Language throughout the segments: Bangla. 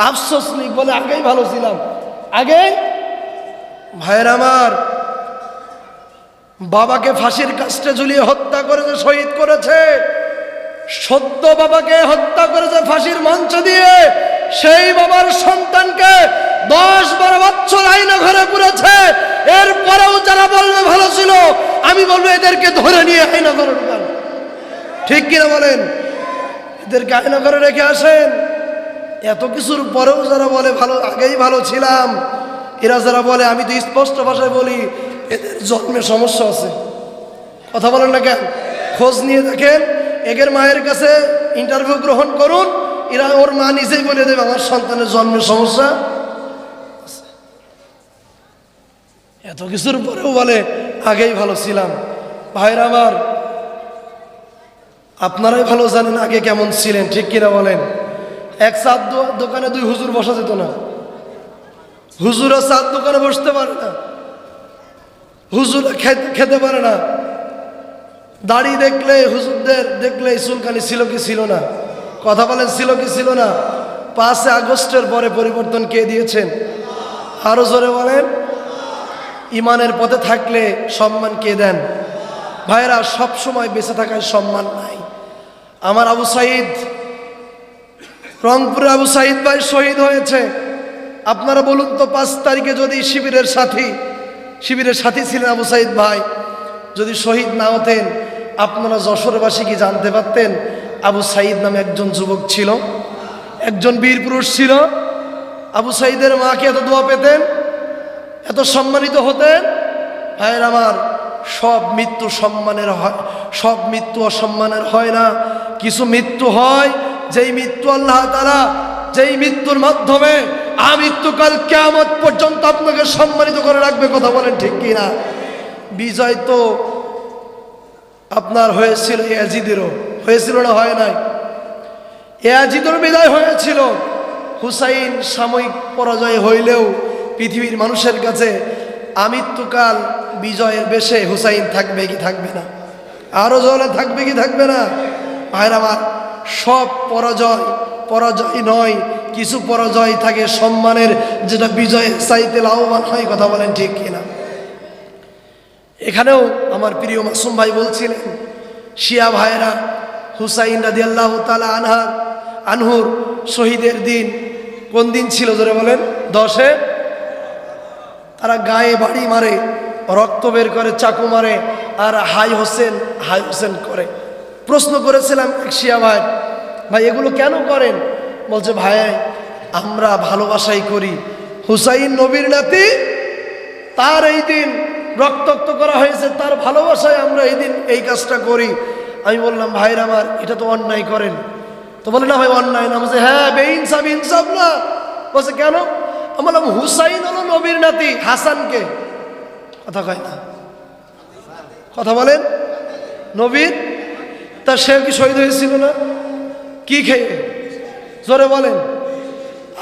আফসোস লিখ বলে আগেই ভালো ছিলাম, আগেই। ভাইয়ের আমার, বাবাকে ফাঁসির কাস্টে ঝুলিয়ে হত্যা করেছে, শহীদ করেছে, সদ্য বাবাকে হত্যা করেছে ফাঁসির মঞ্চ দিয়ে। সেই বাবার সন্তানকে 10-12 বছর আইনা ঘরে পুরেছে। এরপরেও যারা বলবে ভালো ছিল, আমি বলবো এদেরকে ধরে নিয়ে আইনা ঘরে ঢুকান। ঠিক কিনা বলেন? এদেরকে আইনা ঘরে রেখে আসেন। এত কিছুর পরেও যারা বলে ভালো, আগেই ভালো ছিলাম, এরা যারা বলে, আমি তো স্পষ্ট ভাষায় বলি, এদের জন্মে সমস্যা আছে। কথা বলেন না কেন? খোঁজ নিয়ে দেখেন, এদের মায়ের কাছে ইন্টারভিউ গ্রহণ করুন, এরা ওর মা নিজেই বলে দেবে আমার সন্তানের জন্মের সমস্যা। এত কিছুর পরেও বলে আগেই ভালো ছিলাম। ভাইরা আমার, আপনারাই ভালো জানেন আগে কেমন ছিলেন। ঠিক কিনা বলেন? এক চার দোকানে 2 হুজুর বসা যেত না। হুজুরা 4 দোকানে বসতে পারে না, হুজুরা খেতে পারে না। দাড়ি দেখলে, হুজুরদের দেখলে চুলকানি ছিল কি ছিল না? কথা বলেন, ছিল কি ছিল না? 5 আগস্টের পরে পরিবর্তন কে দিয়েছেন? আরো জোরে বলেন। ইমানের পথে থাকলে সম্মান কে দেন? ভাইরা, সব সময় বেঁচে থাকার সম্মান নাই। আমার আবু সাইদ, রংপুরে আবু সাইদ ভাই শহীদ হয়েছে। আপনারা বলুন তো, 5 তারিখে যদি শিবিরের সাথী ছিলেন আবু সাইদ ভাই, যদি শহীদ না হতেন, আপনারা যশোরবাসী কি জানতে পারতেন আবু সাইদ নামে একজন যুবক ছিল, একজন বীর পুরুষ ছিল? আবু সাইদের মা কি এত দোয়া পেতেন, এত সম্মানিত হতেন? ভাইয়ের আমার, সব মৃত্যু সম্মানের হয়, সব মৃত্যু অসম্মানের হয় না। কিছু মৃত্যু হয়, যেই মৃত্যু আল্লাহ তাআলা, যেই মৃত্যুর মাধ্যমে আমৃত্যুকাল কিয়ামত পর্যন্ত আপনাকে সম্মানিত করে রাখবে। কথা বলেন ঠিক কিনা? বিজয় তো আপনার হয়েছিল, ইয়াজিদেরও হয়েছিল না হয় নাই? ইয়াজিদের বিজয় হয়েছিল। হুসাইন সাময়িক পরাজয় হইলেও পৃথিবীর মানুষের কাছে আমৃত্যুকাল বিজয়ের বেশে হুসাইন থাকবে কি থাকবে না? আরো জলে থাকবে কি থাকবে না? ভাইরা আমার, সব পরাজয় নয়, কিছু পরাজয় থাকে সম্মানের, যেটা বিজয়ের চাইতে লাভবান হয়। কথা বলেন ঠিক কিনা? এখানেও আমার প্রিয় মাসুম ভাই বলছিলেন, শিয়া ভাইরা হুসাইন রাদিয়াল্লাহু তাআলা আনহুর শহীদের দিন কোন দিন ছিল জোরে বলেন? 10-এ। তারা গায়ে বাড়ি মারে, রক্ত বের করে, চাকু মারে, আর হাই হোসেন করে। প্রশ্ন করেছিলাম এক শিয়া ভাই, ভাই এগুলো কেন করেন? বলছে, ভাই আমরা ভালোবাসাই করি। হুসাইন নবীর নাতি, তার এই দিন রক্তাক্ত করা হয়েছে, তার ভালোবাসায় আমরা এই দিন এই কাজটা করি। আমি বললাম, ভাইরা আমার, এটা তো অন্যায় করেন। তো বলে, না ভাই অন্যায় না। বলছে, হ্যাঁ বেইনসাফ, ইনসাফ না। বলছে, কেন? আমি বললাম, হুসাইন হলো নবীর নাতি, হাসানকে কথা কয় না, কথা বলেন, নবীর, তা সে কি শহীদ হয়েছিল না? কি খেয়ে? জোরে বলেন।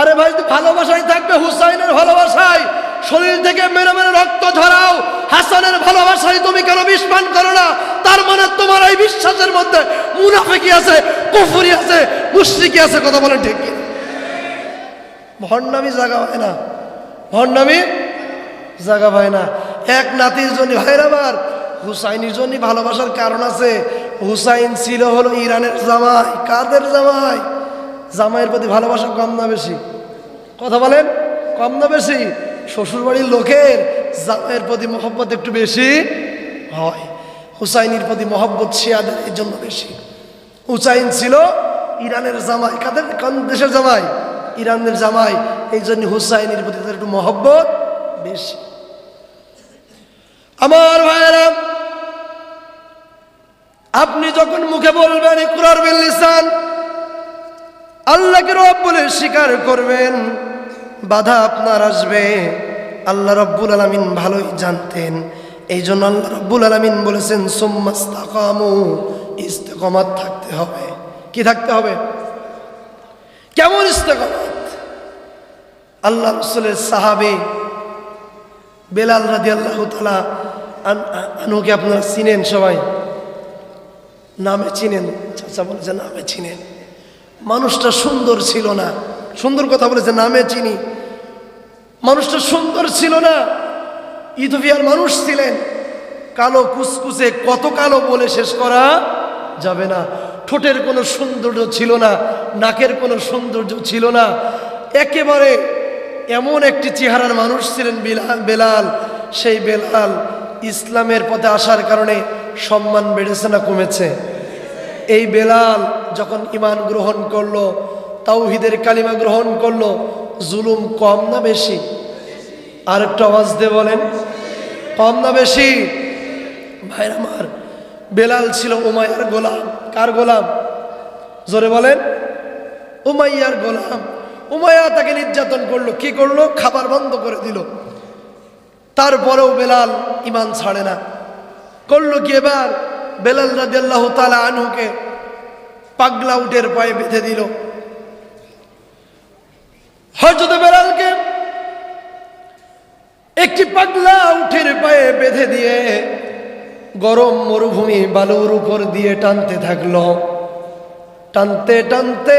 আরে ভাই, ভালোবাসায় থাকবে, হুসাইনের ভালোবাসায় শরীর থেকে মেরে মেরে রক্ত ঝরাও, হাসানের ভালোবাসায় তুমি কেন বিষ পান করো না? তার মানে তোমার এই বিশ্বাসের মধ্যে মুনাফিকি আছে, কুফরি আছে, মুশরিকি আছে। কথা বলেন ঠিক কি? ভণ্ডামি জায়গা হয় না, ভণ্ডামি জায়গা হয় না। এক নাতির জন্য, ভাইরা আমার, হুসাইনের জন্য ভালোবাসার কারণ আছে। হুসাইন ছিল হলো ইরানের জামাই। কাদের জামাই? জামাইয়ের প্রতি ভালোবাসা কম না বেশি? কথা বলেন, কম না বেশি? শ্বশুরবাড়ির লোকের জামাইয়ের প্রতি মহব্বত একটু বেশি হয়। হুসাইনের প্রতি মহব্বত শিয়াদের এই জন্য বেশি। হুসাইন ছিল ইরানের জামাই। কাদের? কোন দেশের জামাই? ইরানের জামাই। এই জন্য হুসাইনের প্রতি তাদের একটু মহব্বত বেশি। আমার ভাইয়েরা, আপনি যখন মুখে বলবেন ইকরার বিল লিসান, আল্লাহকে রব বলে স্বীকার করবেন, বাধা আপনার আসবে। আল্লাহ রাব্বুল আলামিন ভালোই জানতেন। এই জন্য আল্লাহ রাব্বুল আলামিন বলেছেন, সুম্মাস্তাকামু, ইস্তেকামাত থাকতে হবে। কি থাকতে হবে? কেমন ইস্তেকামাত? আল্লাহ রাসূলের সাহাবী বেলাল রাদিয়াল্লাহু তাআলা আনহুকে আপনারা চিনেন, সবাই নামে চিনেন। চাচা বলেছে নামে চিনেন। মানুষটা সুন্দর ছিল না, সুন্দর কথা বলেছে, নামে চিনি। মানুষটা সুন্দর ছিল না, ইথিওপিয়ার মানুষ ছিলেন, কালো কুচকুচে, কত কালো বলে শেষ করা যাবে না। ঠোঁটের কোনো সৌন্দর্য ছিল না, নাকের কোনো সৌন্দর্য ছিল না, একেবারে এমন একটি চেহারার মানুষ ছিলেন বেলাল। সেই বেলাল ইসলামের পথে আসার কারণে সম্মান বেড়েছে না কমেছে? এই বেলাল যখন ঈমান গ্রহণ করলো, তাওহীদের কালিমা গ্রহণ করলো, জুলুম কম না বেশি? আর একটা আওয়াজ দিয়ে বলেন, কম না বেশি? ভাইরা আমার, বেলাল ছিল উমাইয়ার গোলাম। কার গোলাম? জোরে বলেন, উমাইয়ার গোলাম। উমাইয়া তাকে নির্যাতন করলো। কি করলো? খাবার বন্ধ করে দিল। তারপরেও বেলাল ঈমান ছাড়ে না। করলো কি এবার? বেলাল রাদিয়াল্লাহু তাআলা আনহুকে পাগলা উটের পায়ে বেঁধে দিল। হযরত বেলালকে একটি পাগলা উটের পায়ে বেঁধে দিয়ে গরম মরুভূমি বালুর উপর দিয়ে টানতে থাকলো। টানতে টানতে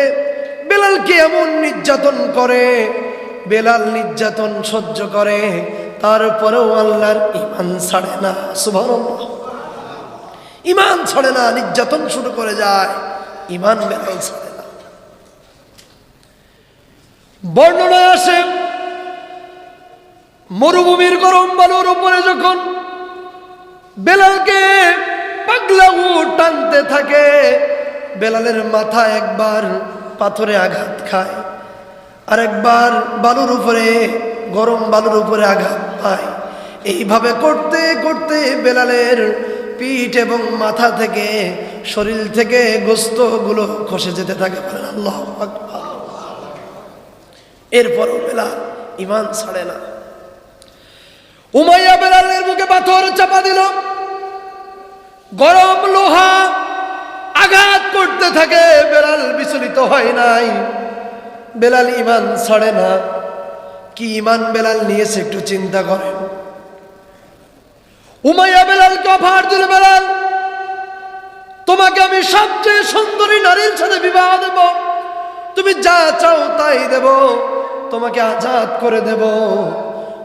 বেলালকে এমন নির্যাতন করে, বেলাল নির্যাতন সহ্য করে, তারপরেও আল্লাহর ঈমান ছাড়ে না। সুবহানাল্লাহ, ঈমান ছাড়ে না, নির্যাতন শুরু করে যায়, ঈমান বেলাল ছাড়ে না। বর্ণনা আসে, মরুভূমির গরম বালুর উপরে যখন বেলালকে পাগলা উট টানতে থাকে, বেলালের মাথা একবার পাথরে আঘাত খায়, আর একবার বালুর উপরে, গরম বালুর উপরে আঘাত পায়। এইভাবে করতে করতে বেলালের পিঠ এবং মাথা থেকে, শরীর থেকে গোশতগুলো খসে যেতে থাকে। বলেন আল্লাহু আকবার। এরপরও বেলাল ঈমান ছাড়ে না। উমাইয়া বেলালের বুকে পাথর চাপা দিল, গরম লোহা আঘাত করতে থাকে, বেলাল বিচলিত হয় নাই, বেলাল ঈমান ছাড়ে না। কি ঈমান বেলাল নিয়েছে একটু চিন্তা করেন। উমাইয়া বেলালকে অফার দিল, বেলাল তোমাকে আমি সবচেয়ে সুন্দরী নারীর সাথে বিবাহ দেব, তুমি যা চাও তাই দেব, তোমাকে আজাদ করে দেব,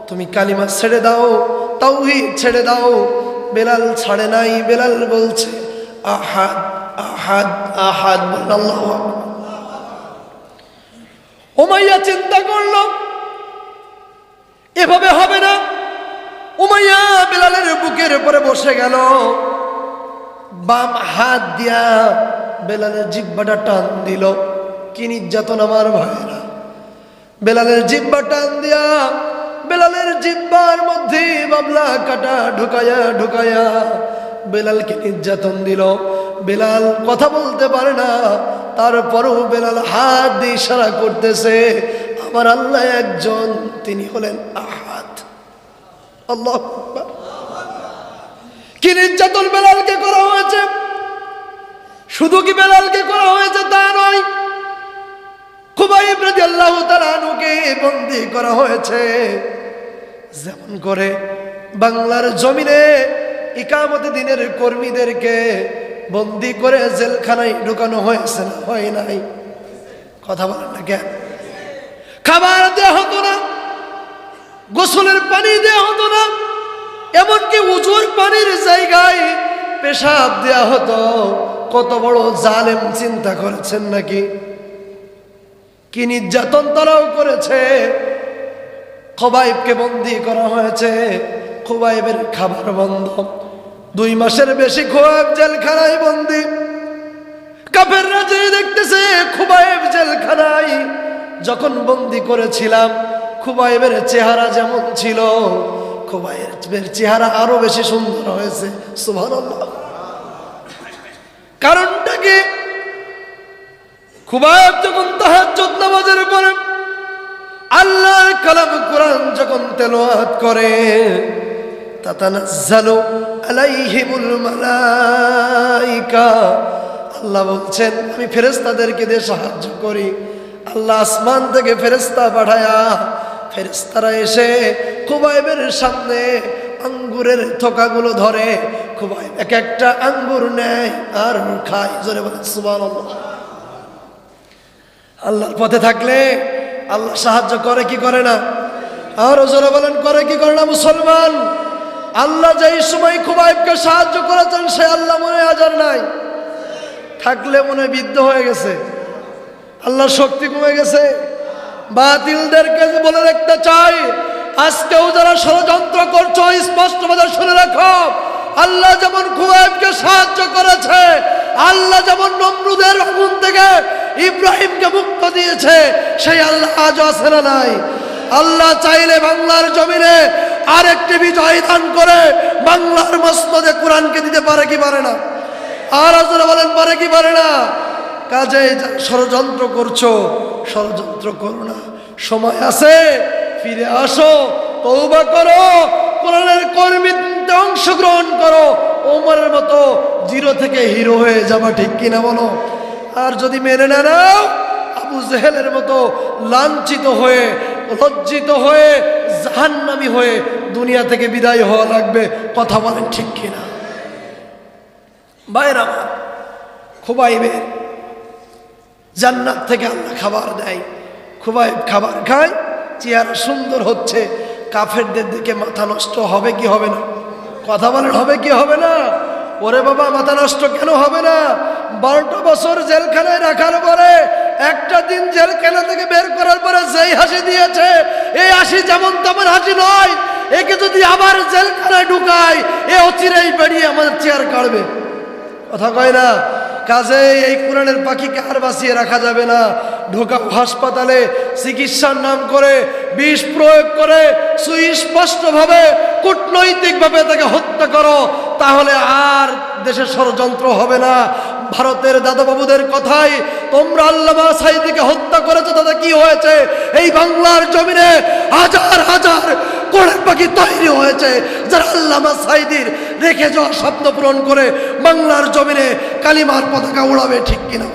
তুমি কালিমা ছেড়ে দাও, তাওহীদ ছেড়ে দাও। বেলাল ছাড়ে নাই। বেলাল বলছে আহাদ আহাদ আহাদ। আল্লাহু আকবার। উমাইয়া চিন্তা করলো এভাবে হবে না। উমাইয়া বেলালের বুকের উপরে বসে গেল, বাম হাত দিয়া বেলালের জিহ্বাটা টান দিল। কি নির্যাতন আমার ভাইরা! বেলালের জিহ্বা টান দিয়া বেলালের জিহ্বার মধ্যে বাবলা কাটা ঢুকায়া ঢুকায়া বেলালকে নির্যাতন দিল। বেলাল কথা বলতে পারে না, তারপরেও বেলাল হাত দিয়ে ইশারা করতেছে, আমার আল্লাহ একজন, তিনি হলেন আহাদ। আল্লাহু আকবার। কি নির্যাতন বেলালকে করা হয়েছে! শুধু কি বেলালকে করা হয়েছে তা নয়, খুবাইব রাদিয়াল্লাহু তাআলা আনহুকে বন্দী করা হয়েছে। যেমন করে বাংলার জমিনে ইকামতে দিনের কর্মীদেরকে বন্দী করে জেলখানায় ঢুকানো হয়েছে না হয় নাই? কথা বলেন না কেন? খাবার দেওয়া হতো না, গোসলের পানি দেওয়া হতো না, এমনকি উজুর পানির জায়গায় পেশাব দেওয়া হতো। কত বড় জালেম চিন্তা করেছেন নাকি? কি নির্যাতন তারাও করেছে। খুবাইবকে বন্দী করা হয়েছে, খুবাইবের খাবার বন্ধ, 2 মাসের বেশি খুবাইব জেলখানায় বন্দী। কাফেররা যে দেখতেছে খুবাইব জেলখানায়, যখন বন্দী করেছিলাম খুবাইবের চেহারা যেমন ছিল, খুবাইবের চেহারা আরো বেশি সুন্দর হয়েছে। সুবহানাল্লাহ। কারণটা কি? খুবাইব যখন তাহাজ্জুদ নামাজের পরে আল্লাহর কালাম কোরআন যখন তেলাওয়াত করে, তাতানাজ্জালু আলাইহিমুল মালাইকা, আল্লাহ বলছেন আমি ফেরেশতাদেরকে দিয়ে সাহায্য করি। আল্লাহ আসমান থেকে ফেরেশতা পাঠায়া, ফেরেশতারা এসে খুবাইবের সামনে আঙ্গুরের থোকাগুলো ধরে, খুবাইব এক একটা আঙ্গুর নেয় আর খায়। জোরে বলেন সুবহানাল্লাহ। আল্লাহর পথে থাকলে আল্লাহ সাহায্য করে কি করে না? আর জোরে বলেন করে কি করে না? মুসলমান, আল্লাহ যেই সময় খুবাইবকে সাহায্য করেছেন সে আল্লাহ মনে হাজার নাই, থাকলে মনে বিদ্ধ হয়ে গেছে, আল্লাহর শক্তি কমে গেছে। বাতিলদেরকে বলে রাখতে চাই, আজকেও যারা ষড়যন্ত্র করছো স্পষ্টভাবে শুনে রাখো, আল্লাহ যেমন খুবাইবকে সাহায্য করেছে, আল্লাহ যেমন নমরুদের আগুন থেকে ইব্রাহিমকে মুক্ত দিয়েছে, সেই আল্লাহ আজও আছে না নাই? আল্লাহ চাইলে বাংলার জমিনে আরেকটি বিজয় দান করে বাংলার মসনদে কোরআনকে দিতে পারে কি পারে না? আর আপনারা বলেন পারে কি পারে না? কাজে ষড়যন্ত্র করছো, ষড়যন্ত্র করো না, সময় আছে, ফিরে আসো, তওবা করো, কোরআনের কর্মীতে অংশগ্রহণ করো, ওমরের মতো জিরো থেকে হিরো হয়ে যাবা, ঠিক কিনা বলো? আর যদি মেনে না নাও, আবু জেহেলের মতো লাঞ্ছিত হয়ে, লজ্জিত হয়ে, জাহান্নামী হয়ে দুনিয়া থেকে বিদায় হওয়া লাগবে। কথা বলেন ঠিক কিনা? বাইরা খুবাইবের জান্নাত থেকে আল্লাহ খাবার দেয়, খুবাইব খাবার খায়, চেহারা সুন্দর হচ্ছে, কাফেরদের দিকে মাথা নষ্ট হবে কি হবে না? কথা বলেন হবে কি হবে না? ওরে বাবা, মাথা নষ্ট কেন হবে না? 12টা বছর জেলখানায় রাখার পরে একটা দিন জেলখানা থেকে বের করার পরে যেই হাসি দিয়েছে, এই হাসি যেমন তেমন হাসি নয়। একে যদি আবার জেলখানায় ঢুকায়, এ অচিরেই বেরিয়ে আমাদের চেয়ার কাটবে। কথা কয় না? কাজে এই কোরআনের পাখিকে আর বাঁচিয়ে রাখা যাবে না। ঢোকাও হাসপাতালে, চিকিৎসার নাম করে বিষ প্রয়োগ করে সুস্পষ্টভাবে কূটনৈতিকভাবে তাকে হত্যা করো, তাহলে আর দেশের ষড়যন্ত্র হবে না। ভারতের দাদাবাবুদের কথাই, তোমরা আল্লামা সাঈদীকে হত্যা করেছো, তাতে কি হয়েছে? এই বাংলার জমিনে হাজার হাজার কোরআন পাখি তৈরি হয়েছে, যারা আল্লামা সাঈদীর রেখে যাওয়া স্বপ্ন পূরণ করে বাংলার জমিনে কালিমার পতাকা উড়াবে, ঠিক কিনা?